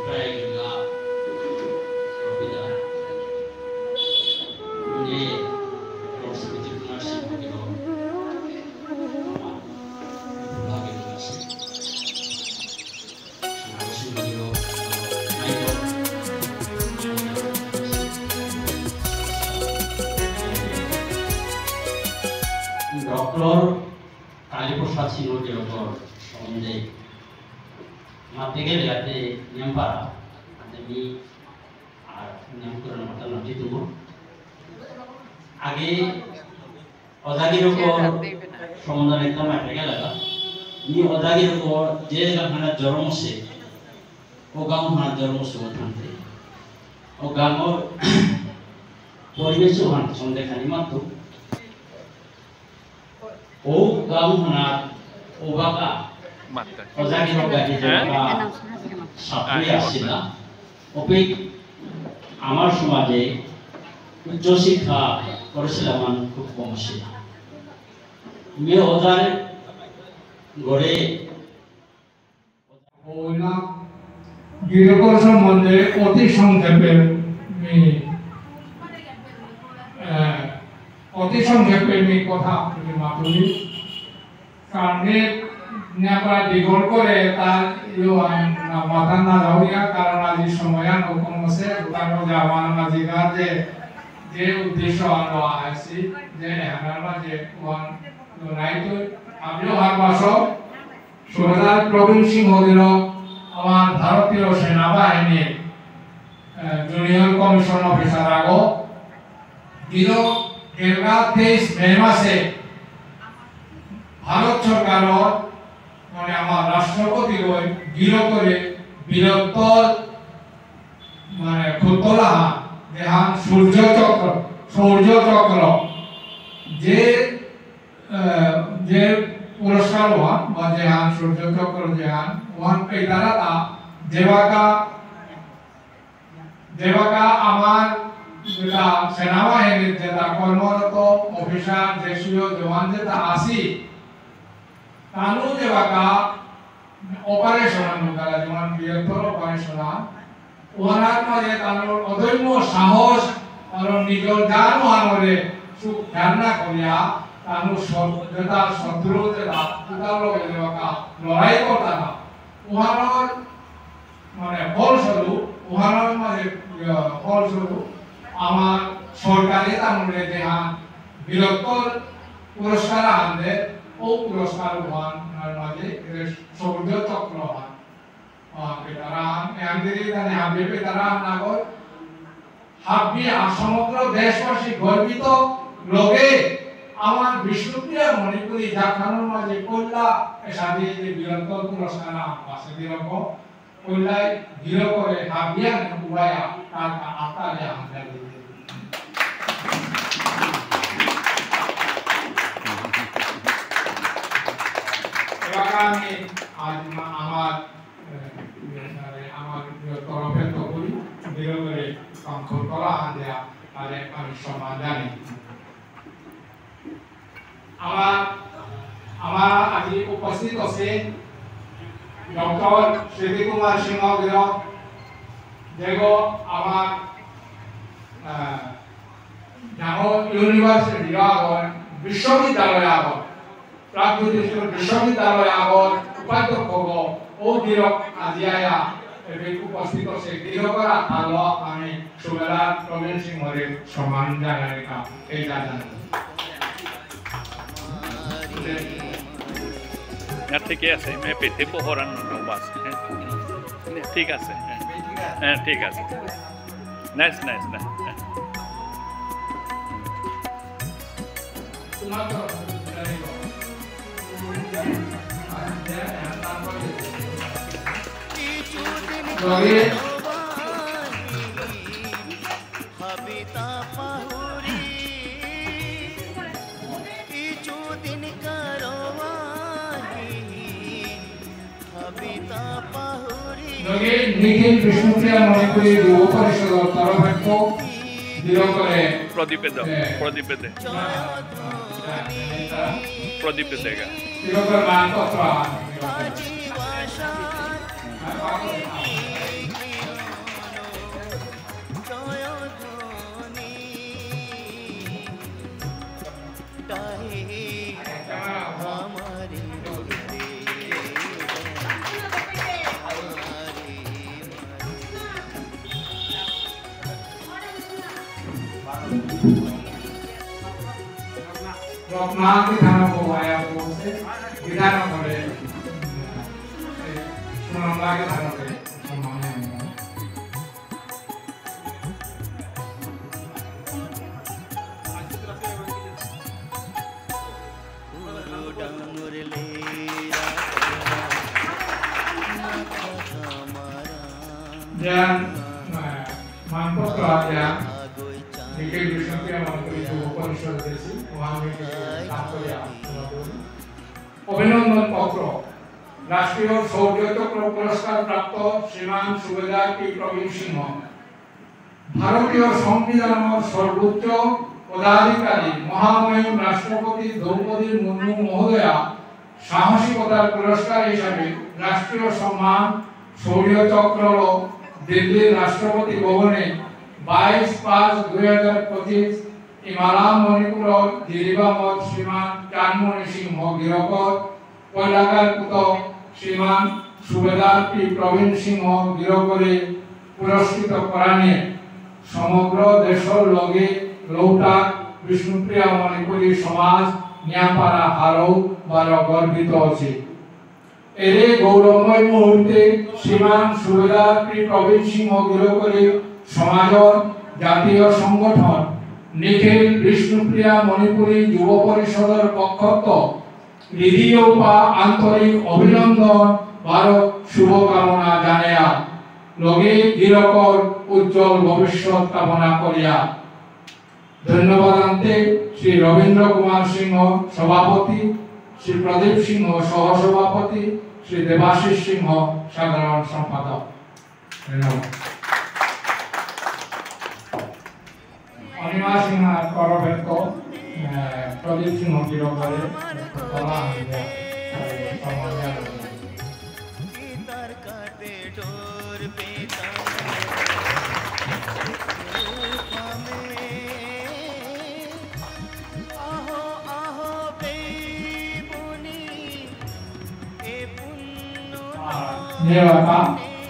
Doctor Kaliprasad সিংহকে ওপর সম্বন্ধে মাতে গেলে আপনি নিয়ম পারা আমি আর নিয়ম করে মাতা নটি দেবো আগে অজাগির ওপর সম্বন্ধে একদম মাতে গেলে নি অজাগির ওপর যে গাঁখানা জন্ম সে ও গাঁও হানা জন্ম সে ওখানে ও গাঁও পরিবেশ ওখান সন্দেখানি মাত্র ও গাঁও হানা ও বাবা অজাগির গাড়ি সাপড়ে আসে না ওপে আমার সমাজে উচ্চ শিক্ষা করেছিলাম খুব কম ছিল মেয়ে ওজার গড়ে গৃহকর সম্বন্ধে অতি সংক্ষেপে কথা মাতুলি কারণ নেপা দীঘল করে তার মাথা না যাওয়া কারণ আজি সময় নকম আছে তারপর যাওয়ার মাঝিকার যে উদ্দেশ্য আনো আসি যে হানার মাঝে ওয়ান নাইতো আমিও হারবাস সুবেদার প্রবীণ সিংহ দিল আমার ভারতীয় সেনাবাহিনীর জুনিয়র কমিশন অফিসার আগো দিল 2023 মে মাসে ভারত সরকার মানে আমার রাষ্ট্রপতি গৃহ করে বীরত্বর মানে খুতলা দেহান সূর্য চক্র যে যে পুরস্কার ওয়ান বা দেহান সূর্য চক্র দেহান ওয়ান পেদারা তা দেবাকা আমার যেটা সেনাবাহিনীর যেটা কর্মরত অফিসার দেশীয় জওয়ান যেটা আসি তানু দেবাকা অপারেশন তারা যেমন বৃহত্তর অপারেশন ওনার মাঝে তানোর অদম্য সাহস আর নিজের জান ওয়ানরে সুখ ধ্যান না করিয়া তানু যেটা শত্রু যেটা তার লগে দেবাকা লড়াই করতা না ওহানোর মানে ফলস্বরূপ ওহানোর মাঝে ফলস্বরূপ আমার সরকারি তানুরে দেহান বীরত্বর পুরস্কার আনলে ও পুরস্কার ওয়ান মাঝে সূর্য চক্র ওয়ান পেতারান এমদিরি তানে হাবি পেতারান নাগর হাবি সমগ্র দেশবাসী গর্বিত লোকে আমার বিষ্ণুপ্রিয়া মণিপুরি জাখানোর মাঝে কল্লা সাথে যে বীরত্ব পুরস্কার আছে দিরক কল্লাই ধীর করে হাবিয়া উবায়া তার আত্মারে আমরা আমি আজ আমার তরফে তো করি ধীরে ধীরে কণ্ঠর করা দেয়া তাহলে আমি সম্মান জানি আমার আজি উপস্থিত আছে ডক্টর শ্রী কুমার সিংহ গৃহ যেগো আমার ডাঙর ইউনিভার্সিটি আগর বিশ্ববিদ্যালয় আগর প্রাগজ্যোতিষ বিশ্ববিদ্যালয় আগর উপাধ্যক্ষ ও গিরক আজি আয়া এবে উপস্থিত আছে গিরকর আলো আমি সুবেদার প্রবীণ সিংহরে সম্মান জানাই এই জানাই ঠিকই আছে পেতে পোহরান বাস ঠিক আছে হ্যাঁ ঠিক আছে নাইস নাইস নাইস নিখিল বিষ্ণুপ্রিয়া মণিপুরী যুব পরিষদের তরফ দিরকরে প্রদীপ দেগা দিরকর মানপত্র स्वप्नांग विधान को आया को से विधान करे सुनांगा के धान करे सम्मान है dan mampu kerja Nikil Vishnupriya Mantri जो उपनिषद देसी वहाँ में तात्पर्य अभिनंदन पत्र राष्ट्रीय शौर्य चक्र पुरस्कार प्राप्त श्रीमान सुबेदार पी प्रवीण सिंह भारतीय संविधान सर्वोच्च पदाधिकारी महामहिम राष्ट्रपति द्रौपदी मुर्मू महोदया साहसिकतार पुरस्कार हिसाবে राष्ट्रीय सम्मान शौर्य चक्र दिल्ली राष्ट्रपति भवने 22/5/2025 इमाराम मणिपुर जिरीबा मठ श्रीमान चांदमणि सिंह गिरकर कोलागार पुत श्रीमान सुबेदार पी प्रवीण सिंह गिरकरे पुरस्कृत कराने समग्र देशर लगे लौटा विष्णुप्रिया मणिपुरी समाज न्यापारा हारो बार गर्वित अछि एरे गौरवमय मुहूर्ते श्रीमान सुबेदार पी प्रवीण सिंह गिरकरे समाज जातीय संगठन निखिल विष्णुप्रिया मणिपुरी युव परिषदर पक्षत हृदयोपा आंतरिक अभिनंदन भारत शुभकामना जानिया लगे गिरकर उज्जवल भविष्य कामना करिया धन्यवाद अंते श्री रवींद्र कुमार सिंह सभापति श्री प्रदीप सिंह सहसभापति श्री देवाशीष सिंह साधारण संपादक धन्यवाद अनिमा सिंह करबेत प्रदीप सिंह गिरकरे कला नेवाका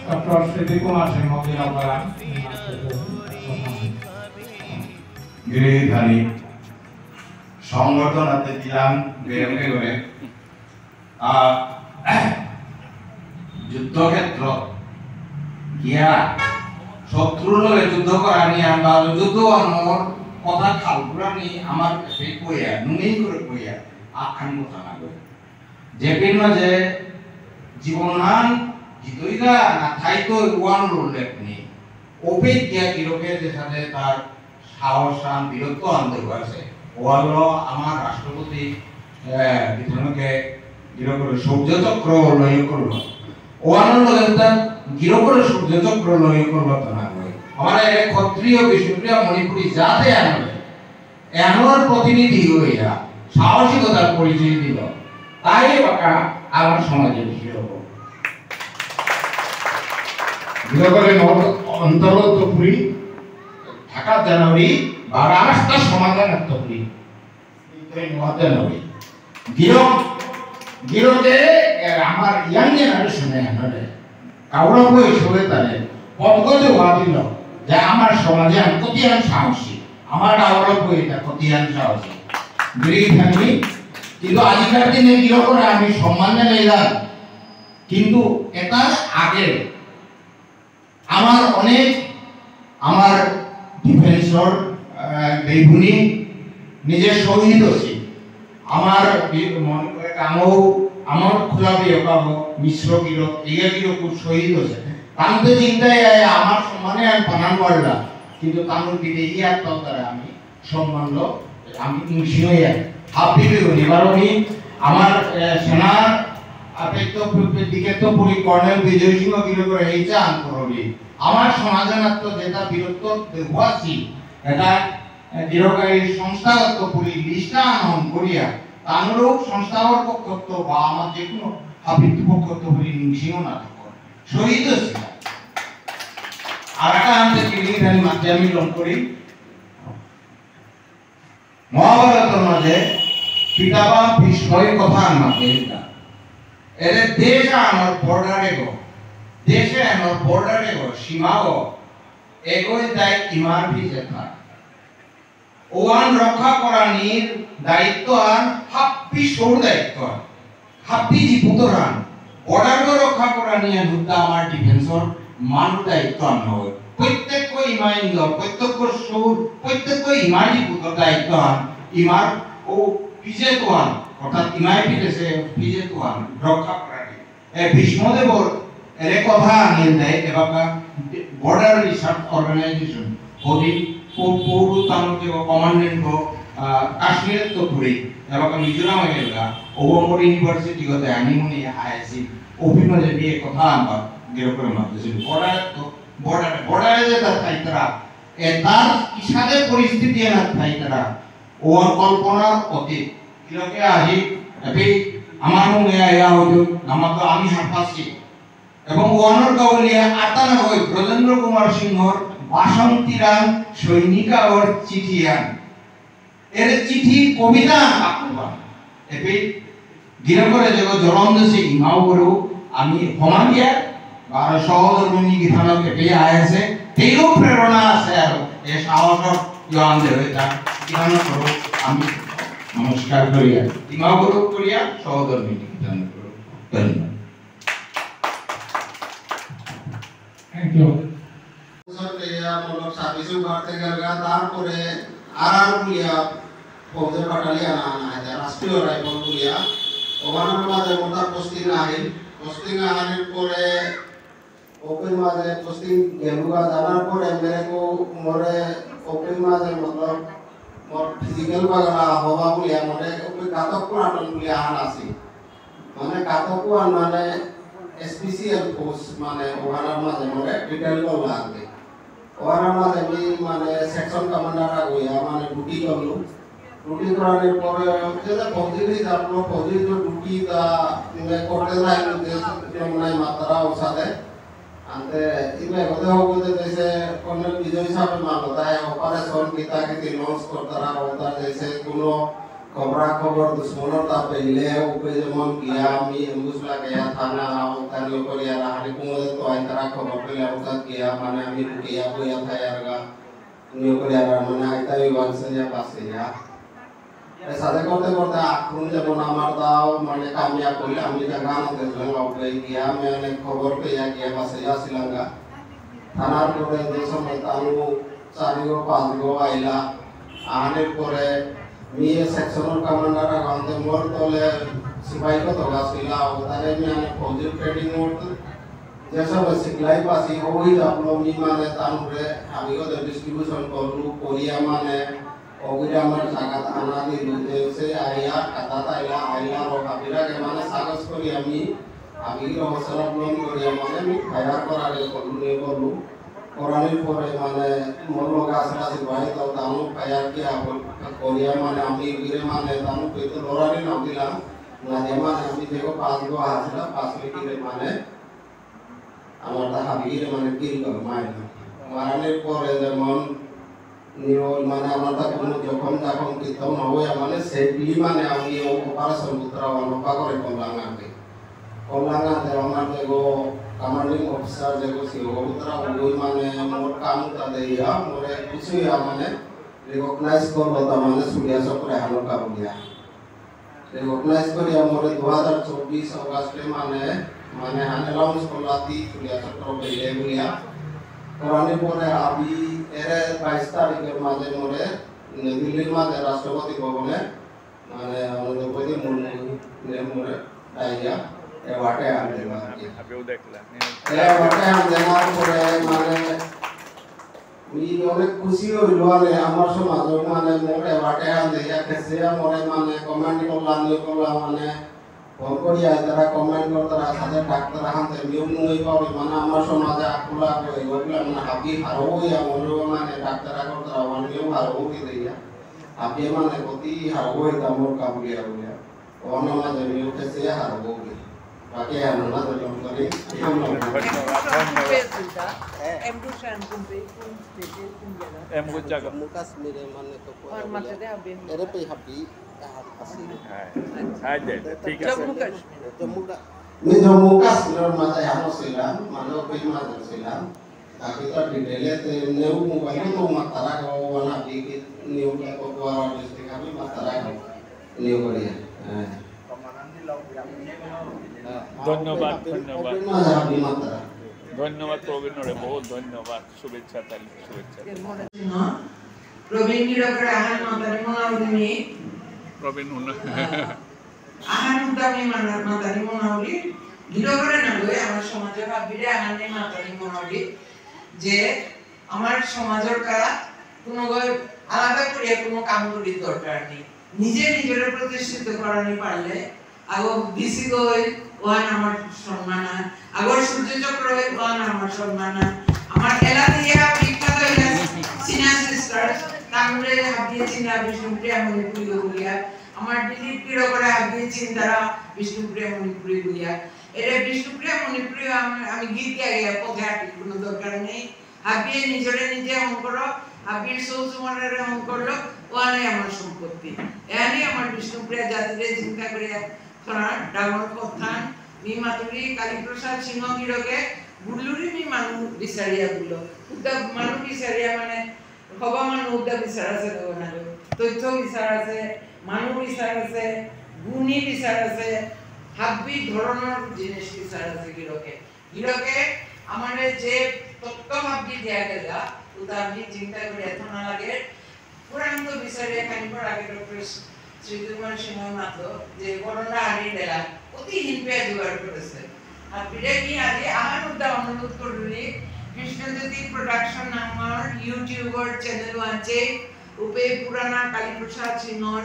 डॉक्टर श्री कुमार सिंह गिरकरा गिरिधारी संगठन आते दिलाम गेरंगे करे युद्ध क्षेत्र गया शत्रुर लगे युद्ध करानी आंबा युद्ध आमर कथा खालपुरानी आमार से कोया नुनी करे कोया आखान কথা না কই যেপিন মাঝে জীবনান জিতইগা না থাইতো ওয়ান রুলেকনি অভিজ্ঞা কিরকে যে সাথে তার সাহসান বীরত্ব আন্দোলন আছে ওয়ালো আমার রাষ্ট্রপতি বিধানকে গিরকরে সূর্য চক্র লয় করল ওয়ানো লগেতা গিরকরে সূর্য চক্র লয় করল তা না হয় আমার ক্ষত্রিয় বিষ্ণুপ্রিয়া মণিপুরী জাতে আনবে এমন প্রতিনিধি হইয়া সাহসিকতার পরিচয় দিল তাই বাকা আমার সমাজের হিরো গিরকরে অন্তর্গত পুরী ঢাকা জানুয়ারি 12টা সমাধান আত্মপুরি এই জানুয়ারি গিরকে আমার ইয়াং জেনারেশনে আনলে কাউরা বয়স হয়ে তারে পদগত হওয়াছিল যে আমার সমাজে আমি কতিয়ান সাহসী আমার কাউরা বইটা কতিয়ান সাহসী গিরি ফ্যামিলি কিন্তু আজিকার দিনে গিরকরে আমি সম্মান নিলাম কিন্তু এটা আগে আমার অনেক আমার ডিফেন্সর বেগুনি নিজে শহীদ হচ্ছে আমার আমার খোলাবি অকাব মিশ্র গিরক এগিয়ে গিরক শহীদ হচ্ছে তার তো চিন্তায় আমার সম্মানে আমি বানান করলাম কিন্তু তার দিকে ইয়ার তরকারে আমি সম্মান আমি মুসিয়ে হাফি বেগুনি কারণ আমার সেনার আপেক্ষ দিকে তো পুরী কর্নেল বিজয় সিংহ গিরকরে এই চান করবি আমার সমাজনাত্ম যেটা বীরত্ব দেখাচ্ছি এটা দীর্ঘকালী সংস্থাগত পুরী লিস্টা আনয়ন করিয়া তানুরূপ সংস্থাগত পক্ষত্ব বা আমার যে কোনো হাবিত পক্ষত্ব পুরী নিংসিও না থাকো শহীদ হচ্ছে আর একটা আমাদের কিলিধারী মাধ্যমে লন করি মহাভারতের মাঝে পিতাবা ভীষ্মের কথা আমাকে এর দেশ আমার বর্ডারে গো देशे और बॉर्डर को सीमा को एगोई दाय इमार भी जेता ओवान रक्षा करानीर দায়িত্ব আন হাপ্পি সৌর দায়িত্ব আন হাপ্পি জীপুতরান বর্ডার রক্ষা করা নিয়ে নুদ্দা আমার ডিফেন্সর মানুষ দায়িত্ব আন হয় প্রত্যেক ইমাইন প্রত্যেক সৌর প্রত্যেক ইমাই জীপুতর দায়িত্ব আন ইমার ও পিজে তো আন অর্থাৎ ইমাই পিজে পিজে তো আন রক্ষা করা ভীষ্মদেবর এর কথা আনিয়ে দেয় এবার বর্ডার রিসার্চ অর্গানাইজেশন ওদি পৌরু তালুকে কমান্ডেন্ট কাশ্মীরের তো ঘুরে এবার মিজোরাম এলাকা ওবমর ইউনিভার্সিটি গতে আনিমনি আইসি অভিনয়ে দিয়ে কথা আনবা যেরকম মাধ্যমে বর্ডারে যে তার থাইতরা তার ইসাদের পরিস্থিতি না থাইতরা ওর কল্পনার অতীত কিরকে আহি এবে আমার মনে আয়া হইতো আমার তো আমি হাফাসি এবং ওয়ানর গাউলিয়া আতানা হই ব্রজেন্দ্র কুমার সিংহর বাসন্তীরান সৈনিকা ওর চিঠিয়ান এর চিঠি কবিতা আকুবা এবে গিরা করে যে জলমদেশে ইমাও করো আমি সমাগিয়া আর সহধর্মিনী গীতালক এবে আইছে তেরো প্রেরণা আছে আর এই সাহসক ইয়ান দেবে তা কিমান করো আমি নমস্কার করিয়া ইমাও করো করিয়া সহধর্মিনী গীতান করো ধন্যবাদ থ্যাংক ইউ সার্ভিসও করতে গেলগা তারপরে আর বুলিয়া ফৌজের বাটালিয়ান আনা রাষ্ট্রীয় রাইফেল বুলিয়া ওখানের মাঝে মোটা পোস্টিং আনার পরে ওপেন মাঝে পোস্টিং গেলুগা জানার পরে মেরে কো মোরে ওপেন মাঝে মতলব মোর ফিজিক্যাল বাগলা হওয়া বুলিয়া মোরে ওপেন ঘাতক পুরাটন বুলিয়া আন আসি মানে ঘাতক পুরান মানে স্পেশাল ফোর্স মানে ওখানের মাঝে মোরে ডিটেল কল লাগবে ওখানের মাঝে আমি মানে সেকশন কমান্ডার আগইয়া মানে ডিউটি করলু ডিউটি করার পরে যেটা ফৌজি যাবলো ফৌজি যে ডিউটি তা করতে যাইলো যে মানে মাত্রা ওর সাথে আনতে ইবে হতে হবে जैसे কর্নেল বিজয় সাহেব মালদা অপারেশন কিতা কি লঞ্চ করতারা ওটা जैसे কোনো খবর দুশ্মনের তা পেলে ওপে যেমন কিয়া আমি এমবুসলা গয়া থানা তার লোকরিয়া রাহানি কুমদে তো আই তারা খবর পেলে ওটা কিয়া মানে আমি কিয়া বইয়া থায়ারগা লোকরিয়া মানে আইতা বিভাগ সে যা পাশে যা সাথে করতে করতে আক্রমণ যেমন আমার দাও মানে কামিয়া করলে আমি জায়গা দেখলাম ওপে গিয়া মানে খবর পেয়া গিয়া পাশে আসিলাম গা থানার পরে যে সময় তালু চারিগো পাঁচগো আইলা আহানের পরে মিয়ে সেকশনাল কমান্ডার আগান্তে মোর তলে সিপাহি কত গাছিলা ওতারে মানে ফৌজি ট্রেনিং করতে যে সময় সিখলাই পাসি ওই আপলো মি মানে তানুরে আমিও ডিস্ট্রিবিউশন করলু কোরিয়া মানে ওগুলা আমার জায়গা আনা দিলু যে সে আইয়া কাটা তাইলা আইলা রকাবিরা কে মানে সাগস করি আমি হসলা ব্লন করি মানে আমি ফায়ার করারে করলু করানোর পরে মানে মোর লোক আসলা সিপাহি তো তানু ফায়ার কি আপন কোরিয়া মানে আমি গিরে মানে তানু পেতে লড়ানি নাম দিলাম না যে মানে আমি দেখো পাঁচগো আসলা পাঁচলে গিরে মানে আমার তা হাবিরে মানে কিল কর মারানোর পরে যেমন নিরল মানে আমার তা কোনো যখন যখন কিতাও না হয় মানে সেফলি মানে আমি অপারেশন উত্তরা অনুপা করে কল্যাণাকে আমার দেখো কমান্ডিং অফিসার যেগো সিও উত্তরা ওই মানে মোর কাম তা দেইয়া মোরে কিছু মানে রিকগনাইজ করলো তা মানে সুরিয়া চক্রে হালো কাবু দিয়া রিকগনাইজ করিয়া মোরে 2024 অগস্টে মানে অ্যানাউন্স করলাতি সুরিয়া চক্র বেলে বুলিয়া করানোর পরে আমি এর 22 তারিখের মাঝে মোরে দিল্লির মাঝে রাষ্ট্রপতি ভবনে মানে আমাদের প্রতি মোরে আইয়া এবারে আনতে বাকি আমিও দেখলাম এবারে আনতে পরে মানে আমি অনেক খুশি হইলো মানে আমার সমাজ মানে মোরে এবারে আনতে কেসে মোরে মানে কমেন্ট করলাম মানে ফোন করিয়া তারা কমেন্ট করতারা সাথে ডাক্তার আনতে নিয়ম নই পাবে মানে আমার সমাজে আকুলা করে এগুলা মানে হাবি হারোই আমল মানে ডাক্তার করতারা অনিয়ম হারোই দেইয়া হাবি মানে প্রতি হারোই দামর কাবুলিয়া বলিয়া অন্য মাঝে নিয়ম কেসে হারোই বাকি আনন্দ জম করে এমগুজ জায়গা কাশ্মীরে মানে তো और मतलब अभी এরে পে হাবি হ্যাঁ ঠিক আছে জম্মু কাশ্মীরের মাঝে আমরা ছিলাম মানে ওই মাঝে ছিলাম বাকি তো ডিটেলে নেও মোবাইলে তো মাতারা গাওয়া না কি নিউ লা কোয়া ডিস্ট্রিক্ট আমি মাতারা গাওয়া নিয়ে করিয়া ধন্যবাদ ধন্যবাদ আপনি মাত্রা ধন্যবাদ প্রবীণরে বহুত ধন্যবাদ শুভেচ্ছা তালি শুভেচ্ছা প্রবীণ নিরকরে আহান মাতারি মনাউলি প্রবীণ আহান উদ্দামি মাতারি মনাউলি নিরকরে না লই আমার সমাজে ভাবিরে আহান মাতারি মনাউলি যে আমার সমাজের কাজ কোনো আলাদা করিয়া কোনো কাম করি দরকার নেই নিজে নিজের প্রতিষ্ঠিত করানি পারলে আগো বিসি গই ওয়ান আমার সম্মান আগর সূর্য চক্র ওয়ান আমার সম্মান আমার এলা দিয়া বিখ্যাত হইলা সিনা সিস্টার্স তামরে হাবিয়ে চিনা বিষ্ণুপ্রিয়া মণিপুরি গুলিয়া আমার দিলীপ পিড়ো করে হাবিয়ে চিন্তারা বিষ্ণুপ্রিয়া মণিপুরি গুলিয়া এরে বিষ্ণুপ্রিয়া মণিপুরি আমি গীত গাইয়া পথে হাঁটি কোনো দরকার নেই হাবিয়ে নিজরে নিজে অন করো হাবিয়ে সৌসুমানের অন করলো ওয়ানে আমার সম্পত্তি এনে আমার বিষ্ণুপ্রিয়া জাতিরে চিন্তা করিয়া কারণ ডাঙর কথান মি মাতুরি কালীপ্রসাদ সিংহ গিরকে বুল্লুরি মি মানু বিচারিয়া বুলো উদ্দা মানু বিচারিয়া মানে হবা মানু উদ্দা বিচার আছে না তথ্য বিচার আছে মানু বিচার আছে গুণী বিচার আছে হাবি ধরনের জিনিস বিচার আছে গিরকে গিরকে আমারে যে তত্ত্ব ভাবি দিয়া গেলা উদা আমি চিন্তা করি এত না লাগে পুরাণ তো বিচারিয়া খানিবার আগে ডক্টর শ্রীকুমার সিংহ মাতো যে করোনা হারিয়ে দিলা অতি হিংসা জোগাড় করেছে আর বিরেনি আজ আমার উদ্দা অনুরোধ করলি কৃষ্ণজ্যোতি প্রোডাকশন নামের ইউটিউবার চ্যানেল আছে উপে পুরানা কালীপ্রসাদ সিংহর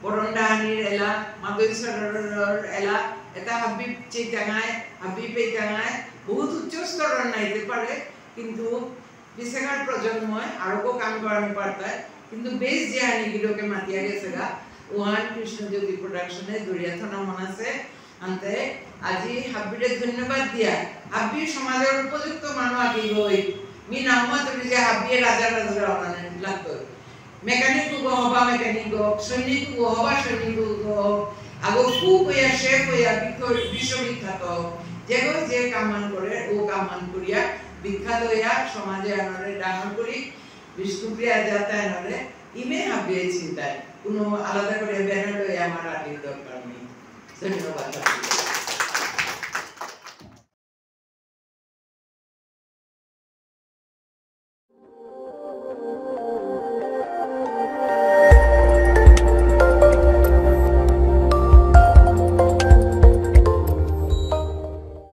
বরন্ডা হানির এলা মাধবীশ্বরের এলা এটা হাবিব চেতাঙায় হাবিব পেতাঙায় বহুত উচ্চ স্তরের নাইতে পারে কিন্তু বিশেষার প্রজন্ময় আরো কাম করানো পারতায় কিন্তু বেশ যে হানিগুলোকে মাতিয়া গেছে গা ওহান কৃষ্ণজ্যোতি প্রোডাকশনে দরিয়া থানা মন আছে আনতে আজি হাবিরে ধন্যবাদ দিয়া হাবি সমাজের উপযুক্ত মানুষ আগে গই মি নামা তুমি যে হাবিয়ে রাজা রাজা অনানে লাগতো মেকানিক গো হবা মেকানিক গো সৈনিক গো হবা সৈনিক গো আগো খুব হইয়া শেফ হইয়া বিশ্ববিখ্যাত যেগো যে কামান করে ও কামান করিয়া বিখ্যাত হইয়া সমাজে আনরে ডাঙর করি বিষ্ণুপ্রিয়া যাতা আনরে ইমে হাবিয়ে চিন্তায় কোনো আলাদা করে ব্যানার লইয়া আমার আগে দরকার নেই ধন্যবাদ।